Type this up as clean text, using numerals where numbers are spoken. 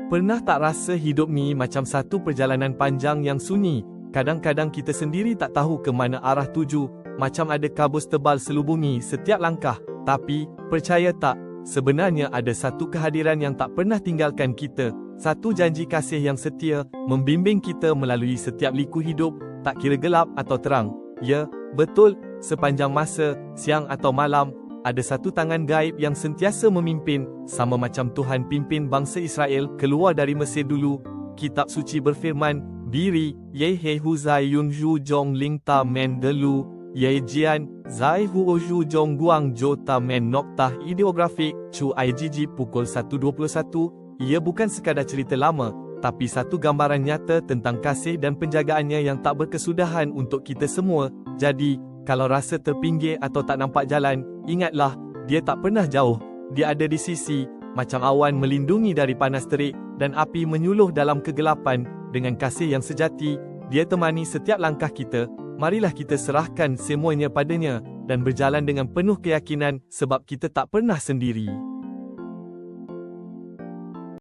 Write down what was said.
Pernah tak rasa hidup ni macam satu perjalanan panjang yang sunyi? Kadang-kadang kita sendiri tak tahu ke mana arah tuju, macam ada kabus tebal selubungi setiap langkah. Tapi, percaya tak, sebenarnya ada satu kehadiran yang tak pernah tinggalkan kita, satu janji kasih yang setia, membimbing kita melalui setiap liku hidup, tak kira gelap atau terang. Ya, betul, sepanjang masa, siang atau malam, ada satu tangan gaib yang sentiasa memimpin, sama macam Tuhan pimpin bangsa Israel keluar dari Mesir dulu. Kitab suci berfirman, Biri, Ye He Hu Zai Yun Ju Jong Ling Ta Men Delu, Ye Jian, Zai Hu O Ju Jong Guang Jo Ta Men Noktah Ideografik, Chu IGG pukul 1.21. Ia bukan sekadar cerita lama, tapi satu gambaran nyata tentang kasih dan penjagaannya yang tak berkesudahan untuk kita semua. Jadi, kalau rasa terpinggir atau tak nampak jalan, ingatlah, dia tak pernah jauh. Dia ada di sisi, macam awan melindungi dari panas terik, dan api menyuluh dalam kegelapan. Dengan kasih yang sejati, dia temani setiap langkah kita. Marilah kita serahkan semuanya padanya, dan berjalan dengan penuh keyakinan, sebab kita tak pernah sendiri.